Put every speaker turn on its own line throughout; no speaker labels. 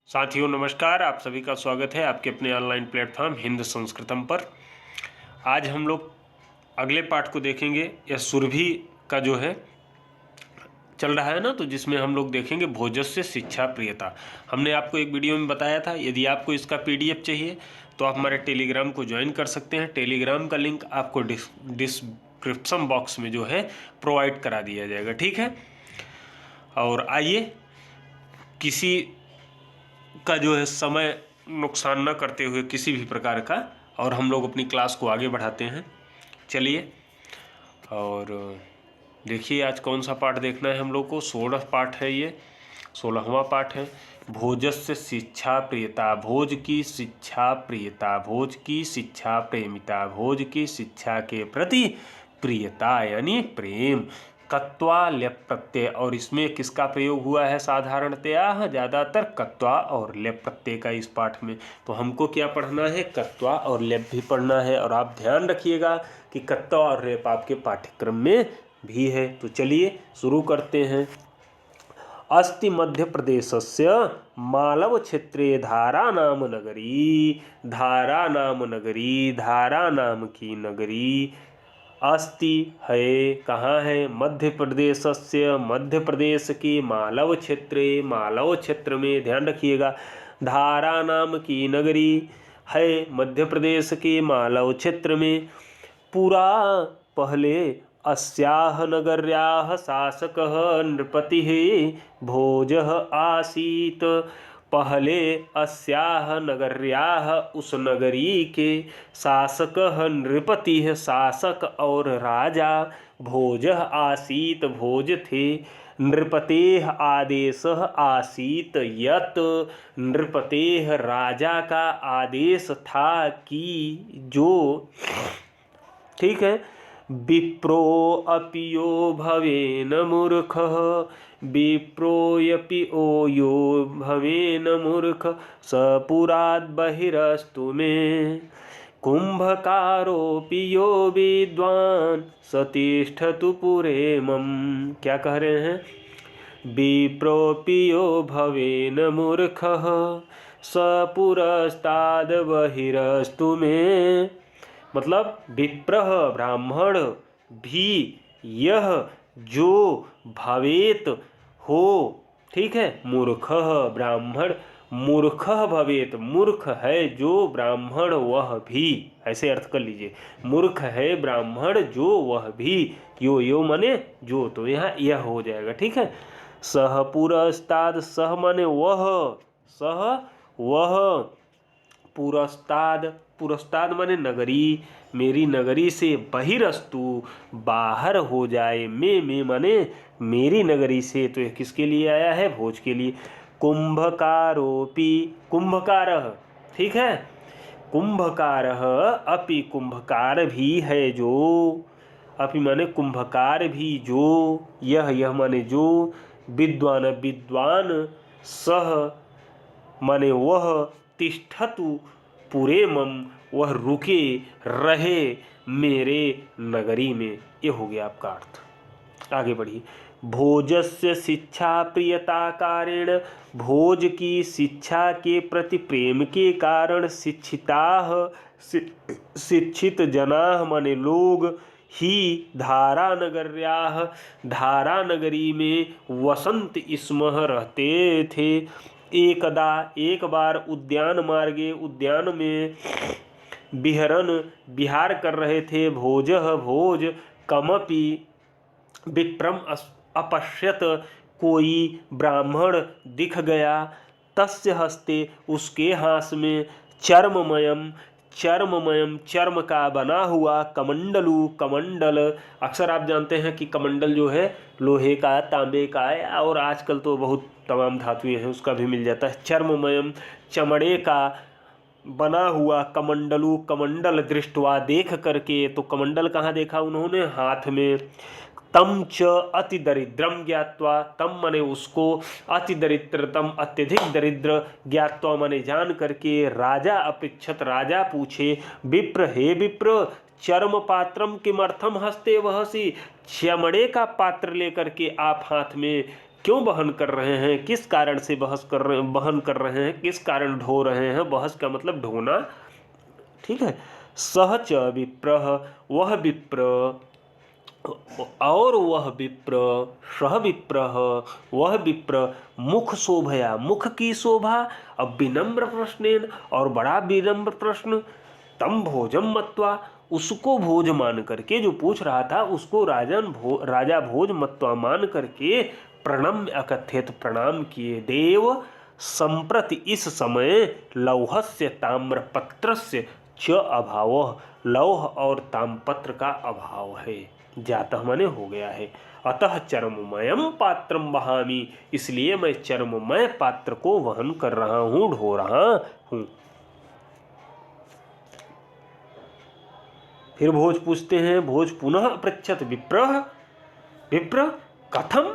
साथियों नमस्कार, आप सभी का स्वागत है आपके अपने ऑनलाइन प्लेटफॉर्म हिंद संस्कृतम पर। आज हम लोग अगले पाठ को देखेंगे। यह सुरभि का जो है चल रहा है ना, तो जिसमें हम लोग देखेंगे भोजस्य शिक्षा प्रियता। हमने आपको एक वीडियो में बताया था, यदि आपको इसका पीडीएफ चाहिए तो आप हमारे टेलीग्राम को ज्वाइन कर सकते हैं। टेलीग्राम का लिंक आपको डिस्क्रिप्शन बॉक्स में जो है प्रोवाइड करा दिया जाएगा, ठीक है। और आइए किसी का जो है समय नुकसान न करते हुए किसी भी प्रकार का, और हम लोग अपनी क्लास को आगे बढ़ाते हैं। चलिए और देखिए आज कौन सा पाठ देखना है हम लोग को। 16 पाठ है, ये 16वां पाठ है। भोजस्य शिक्षा प्रियता, भोज की शिक्षा प्रियता, भोज की शिक्षा प्रेमिता, भोज की शिक्षा के प्रति प्रियता यानी प्रेम। कत्वा लेप प्रत्यय, और इसमें किसका प्रयोग हुआ है साधारणतया? ज़्यादातर कत्वा और लेप प्रत्यय का इस पाठ में। तो हमको क्या पढ़ना है? कत्वा और लेप भी पढ़ना है। और आप ध्यान रखिएगा कि कत्वा और लेप आपके पाठ्यक्रम में भी है। तो चलिए शुरू करते हैं। अस्ति मध्य प्रदेशस्य मालव क्षेत्रे धारा नाम नगरी, धारा नाम नगरी, धारा नाम की नगरी। अस्ति है, कहाँ है? मध्य प्रदेशस्य, मध्य प्रदेश के मालव क्षेत्रे, मालव क्षेत्र में, ध्यान रखिएगा। धारा नाम की नगरी है मध्य प्रदेश के मालव क्षेत्र में। पुरा पहले अस्याह नगर्याः शासकः नृपतिः भोजः आसीत्। पहले अस्याह नगर्याः, उस नगरी के, शासकः नृपतिः, शासक और राजा, भोजः आसीत्, भोज थे। नृपतेः आदेशः आसीत् यत्, नृपतेः राजा का आदेश था कि जो, ठीक है। विप्रो अपि यो भवेन मूर्खः, विप्रोऽपि यो भवेन मूर्ख, स पुरात् बहिरस्तु मे। कुंभकारोऽपि यो विद्वान्, स तिष्ठतु पुरे मम। क्या कह रहे हैं? विप्रोऽपि यो भवेन मूर्खः, स पुरस्ताद् बहिरस्तु मे। मतलब विप्रः ब्राह्मण भी, यह जो भवेत हो, ठीक है। मूर्खः ब्राह्मण, मूर्खः भवेत, मूर्ख है जो ब्राह्मण वह भी, ऐसे अर्थ कर लीजिए। मूर्ख है ब्राह्मण जो वह भी, यो माने जो, तो यहाँ यह हो जाएगा, ठीक है। सह पुरस्ताद, सह माने वह, सह वह, पुरस्ताद, पुरस्ताद माने नगरी, मेरी नगरी से, बहिरस्तु बाहर हो जाए, में माने मेरी नगरी से। तो यह किसके लिए आया है? भोज के लिए। कुंभकारोपि, कुंभकारः, ठीक है। कुंभकारः अपि, कुंभकार भी है जो, अपि माने कुंभकार भी जो, यह माने जो, विद्वान विद्वान, सह माने वह, तिष्ठतु पुरे मम, वह रुके रहे मेरे नगरी में। ये हो गया आपका अर्थ। आगे बढ़िए। भोजस्य शिक्षा प्रियता कारेण, भोज की शिक्षा के प्रति प्रेम के कारण शिक्षिताः, शिक्षित जनाः माने लोग, ही धारा नगर्याः, धारा नगरी में वसंत स्मः रहते थे। एकदा, एक बार, उद्यान मार्गे, उद्यान में, विहरन विहार कर रहे थे, भोजः भोज, कमपि विप्रम अपश्यत, कोई ब्राह्मण दिख गया, तस्य हस्ते, उसके हाथ में, चर्ममयम, चर्ममयम, चर्म का बना हुआ, कमंडलू, कमंडल। अक्सर आप जानते हैं कि कमंडल जो है लोहे का, तांबे का, और आजकल तो बहुत तमाम धातुएं हैं उसका भी मिल जाता है। चर्ममयम, चमड़े का बना हुआ, कमंडलू, कमंडल दृष्टवा, देख करके। तो कमंडल कहाँ देखा उन्होंने? हाथ में। तम च अति दरिद्रम ज्ञात्वा, तम मने उसको, अति दरिद्रतम अत्यधिक दरिद्र, ज्ञात्वा मने जान करके, राजा अपेक्षत, राजा पूछे, विप्र हे विप्र, चर्म पात्रम किमर्थम हस्ते वहसी, चमड़े का पात्र लेकर के आप हाथ में क्यों वहन कर रहे हैं, किस कारण से वहन कर रहे हैं, किस कारण ढो रहे हैं। बहस का मतलब ढोना, ठीक है। सह च विप्रः, वह विप्र, और वह विप्र, सह विप्रः, वह विप्र, मुख शोभया, मुख की शोभा, अब विनम्र प्रश्नेन, और बड़ा विनम्र प्रश्न, तम भोजम मत्वा, उसको भोज मान करके, जो पूछ रहा था उसको राजा भोज मत्वा मान करके, प्रणम्य अकथ्यत, प्रणाम किए। देव संप्रति, इस समय, लौहस्य ताम्रपत्रस्य च अभाव, लौह और ताम्रपत्र का अभाव है, जातः माने हो गया है। अतः चर्ममयम पात्रम वहामि, इसलिए मैं चर्ममय पात्र को वहन कर रहा हूं, ढो रहा हूं। फिर भोज पूछते हैं, भोज पुनः पृच्छत विप्रः, विप्र कथम,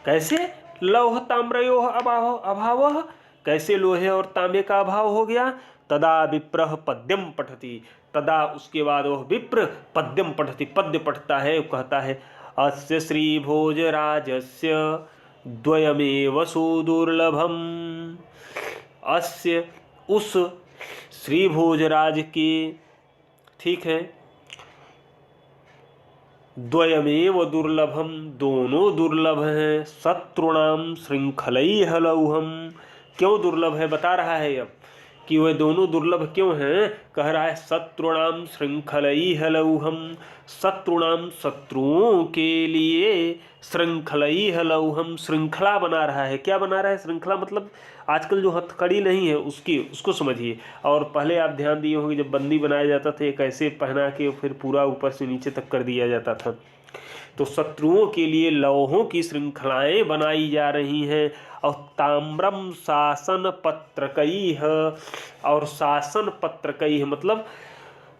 कैसे, लौह ताम्रयोः अभावः, कैसे लोहे और तांबे का अभाव हो गया। तदा विप्रः पद्यम पठति, तदा उसके बाद वह विप्र पद्यम पठति, पद्य पढ़ता है, कहता है, अस्य श्री भोजराजस्य द्वयमेव सुदुर्लभम, अस्य, उस श्री भोजराज के, ठीक है, द्वयमेव दुर्लभम, दोनों दुर्लभ हैं, शत्रुणाम श्रृंखलैः लौहम, क्यों दुर्लभ है बता रहा है अब कि वह दोनों दुर्लभ क्यों हैं। कह रहा है शत्रुणाम श्रृंखलैः लौहम, शत्रुणाम, शत्रुओं के लिए, श्रृंखलैः लौहम, श्रृंखला बना रहा है। क्या बना रहा है श्रृंखला, मतलब आजकल जो हथकड़ी नहीं है उसको समझिए। और पहले आप ध्यान दिए होंगे जब बंदी बनाया जाता था, एक ऐसे पहना के फिर पूरा ऊपर से नीचे तक कर दिया जाता था। तो शत्रुओं के लिए लौहों की श्रृंखलाएं बनाई जा रही हैं। और ताम्रम शासन पत्रकैः, और शासन पत्रकैः मतलब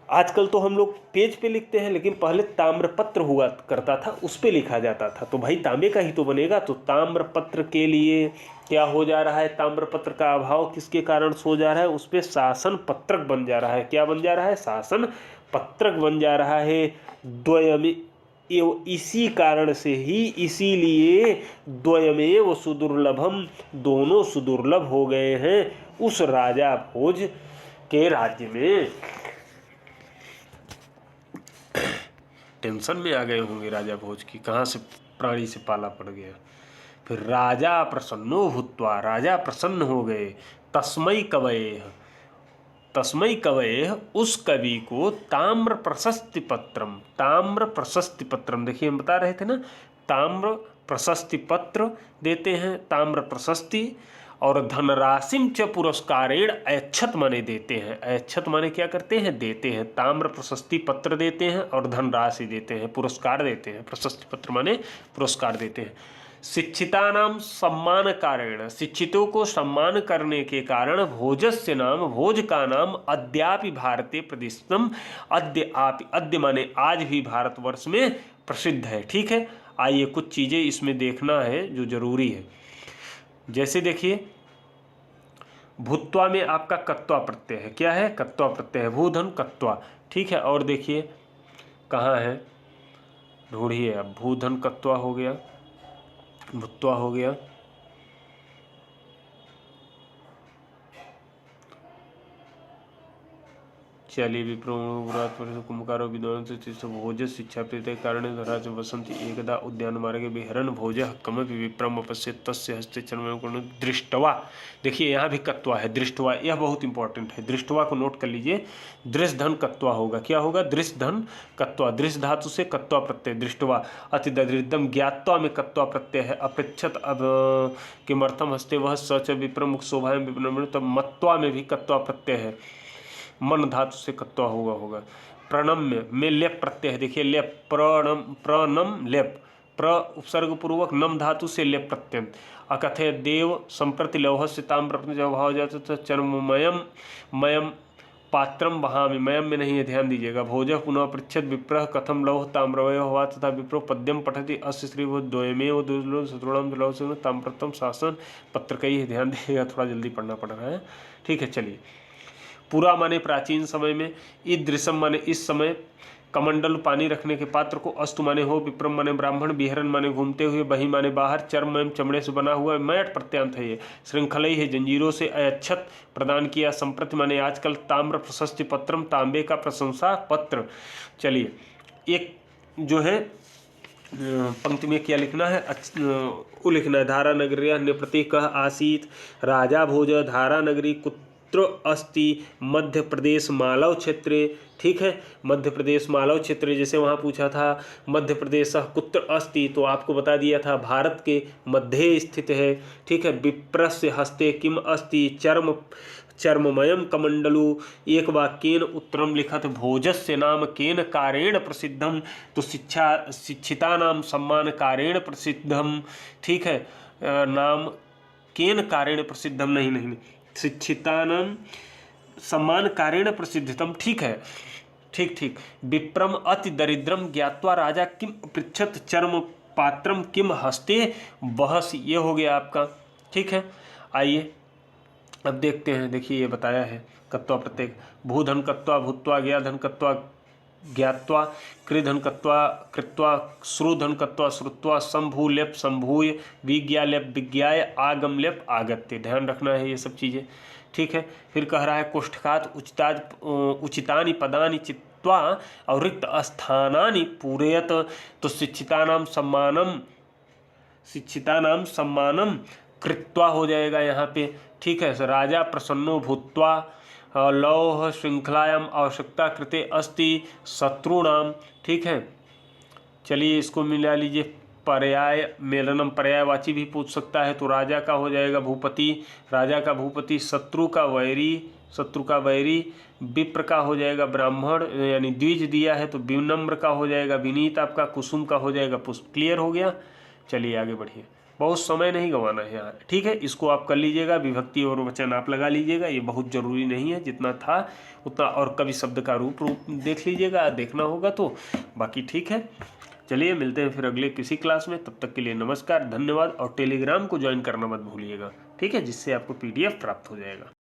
आजकल तो हम लोग पेज पे लिखते हैं, लेकिन पहले ताम्रपत्र हुआ करता था, उस पे लिखा जाता था। तो भाई तांबे का ही तो बनेगा। तो ताम्रपत्र के लिए क्या हो जा रहा है, ताम्रपत्र का अभाव किसके कारण हो जा रहा है, उस पे शासन पत्रक बन जा रहा है। क्या बन जा रहा है, शासन पत्रक बन जा रहा है। द्वयमे, इसी कारण से ही, इसीलिए द्वयमेव सुदुर्लभम, दोनों सुदुर्लभ हो गए हैं उस राजा भोज के राज्य में। टेंशन में आ गए होंगे राजा भोज की, कहाँ से प्राणी से पाला पड़ गया। फिर राजा प्रसन्नो भूत्वा, राजा प्रसन्न हो गए। तस्मै कवये, तस्मै कवये, उस कवि को, ताम्र प्रशस्ति पत्रम, ताम्र प्रशस्ति पत्रम, देखिए हम बता रहे थे ना, ताम्र प्रशस्ति पत्र देते हैं, ताम्र प्रशस्ति, और धनराशिम च पुरस्कारेण, ऐच्छत माने देते हैं, ऐच्छत माने क्या करते हैं, देते हैं। ताम्र प्रशस्ति पत्र देते हैं और धनराशि देते हैं, पुरस्कार देते हैं। प्रशस्ति पत्र माने पुरस्कार देते हैं। शिक्षितानाम सम्मान कारेण, शिक्षितों को सम्मान करने के कारण, भोजस्य नाम, भोज का नाम, अद्यापि भारते प्रतिष्ठितम, अद्य माने आज भी भारतवर्ष में प्रसिद्ध है। ठीक है, आइए कुछ चीज़ें इसमें देखना है जो जरूरी है। जैसे देखिए, भूत्वा में आपका कत्वा प्रत्यय है। क्या है, कत्वा प्रत्यय है, भूधन कत्वा। ठीक है, और देखिए कहाँ है, ढूंढिए अब। भूधन कत्वा हो गया, भूत्वा हो गया, चलिए विप्रो कुमकारो विद्वान से भोज शिक्षा प्रीत कारण धराज वसंती एकदा उद्यान मार्गे विहरन भोज कमपि विप्रम अपश्यत तस्य हस्ते चर्म दृष्टवा। देखिए यहाँ भी कत्वा है, दृष्टवा, यह बहुत इंपॉर्टेंट है। दृष्टवा को नोट कर लीजिए, दृश धन कत्वा होगा। क्या होगा, दृश धन कत्वा, दृश धातु से कत्वा प्रत्यय, दृष्टवा। अति दरिद्रम, ज्ञात्वा में कत्वा प्रत्यय है। अपृच्छत अब किमर्थम हस्ते वह सच विप्रमुख शोभा विप्रम, तब मत्वा में भी कत्वा प्रत्यय है, मन धातु से कत्वा होगा। प्रणम्य में लेप प्रत्यय है। देखिए लेप, प्रणम, प्रणम लेप, प्र उपसर्ग पूर्वक, नम धातु से लेप प्रत्यय। अकथय देव संप्रति लौह से ताम्र जब भाव जाता था, चर्ममयम, मयम पात्रम वहामि, मयम में नहीं है, ध्यान दीजिएगा। भोज पुनः पृच्छद विप्रः कथम लौह ताम्रवय हुआ, तथा विप्रो पद्यम पठति अस्य श्री वो द्वयमेव दुर्लभ शत्रुणाम लौह से ताम्रतम शासन पत्र कई है। ध्यान दीजिएगा, थोड़ा जल्दी पढ़ना पड़ रहा है। ठीक है, चलिए। पुरा माने प्राचीन समय में, ईदृशम माने इस समय, कमंडल पानी रखने के पात्र को, अस्तु माने हो, विप्रम माने ब्राह्मण, विहरन माने घूमते हुए, बही माने बाहर, चर्म एवं चमड़े से बना हुआ, मैट प्रत्यांत है ये, श्रृंखलई है जंजीरों से, अयच्छत प्रदान किया, संप्रति माने आजकल, ताम्र प्रशस्ति पत्रम तांबे का प्रशंसा पत्र। चलिए एक जो है पंक्ति में क्या लिखना है, वो लिखना है, धारा नगरी अन्य प्रतीक आसीत राजा भोज धारा नगरी कुत्र अस्ति मध्य प्रदेश मालव क्षेत्रे। ठीक है, मध्य प्रदेश मालव क्षेत्र, जैसे वहाँ पूछा था मध्य प्रदेश कुत्र अस्ति, तो आपको बता दिया था भारत के मध्य स्थित है। ठीक है, विप्रस्य हस्ते किम अस्ति चर्ममयम कमंडलु, एक वाक्येन उत्तरम लिखत भोजस्य नाम केन कारेण प्रसिद्धम, तो शिक्षिता नाम सम्मान कारेण प्रसिद्धम। ठीक है, नाम केन कारेण प्रसिद्धम, नहीं शिक्षिता नाम सम्मान कारेण प्रसिद्धतम। ठीक है, ठीक। विप्रम अति दरिद्रम ज्ञात्वा राजा किम पृच्छत चर्म पात्रम किम हस्ते बहस, ये हो गया आपका। ठीक है, आइए अब देखते हैं। देखिए ये बताया है कत्वा प्रत्येक, भूधन कत्वा भूत्वा, ज्ञाधन कत्वा ज्ञात्वा, कृधन कत्वा कृत्वा, श्रुधन कत्वा श्रुत्वा, संभू लेप संभूय, विज्ञा लेप विज्ञाय, आगम लेप आगत्य। ध्यान रखना है ये सब चीज़ें। ठीक है, फिर कह रहा है कोष्ठकात उचितानि पदानि चित्वा और रिक्त स्थानानि पूरयत, तो शिक्षितानाम सम्मानम कृत्वा हो जाएगा यहाँ पे। ठीक है, राजा प्रसन्नो भूत्वा, लौह श्रृंखलायाम आवश्यकता कृते अस्ति शत्रुणाम। ठीक है, चलिए इसको मिला लीजिए, पर्याय मेलनम पर्यायवाची भी पूछ सकता है, तो राजा का हो जाएगा भूपति, राजा का भूपति, शत्रु का वैरी, विप्र का हो जाएगा ब्राह्मण, यानी द्विज दिया है तो विनम्र का हो जाएगा विनीत, आपका कुसुम का हो जाएगा पुष्प। क्लियर हो गया, चलिए आगे बढ़िए, बहुत समय नहीं गंवाना है यहाँ। ठीक है, इसको आप कर लीजिएगा, विभक्ति और वचन आप लगा लीजिएगा, ये बहुत जरूरी नहीं है, जितना था उतना, और कभी शब्द का रूप देख लीजिएगा, देखना होगा तो, बाकी ठीक है। चलिए मिलते हैं फिर अगले किसी क्लास में, तब तक के लिए नमस्कार, धन्यवाद, और टेलीग्राम को ज्वाइन करना मत भूलिएगा। ठीक है, जिससे आपको PDF प्राप्त हो जाएगा।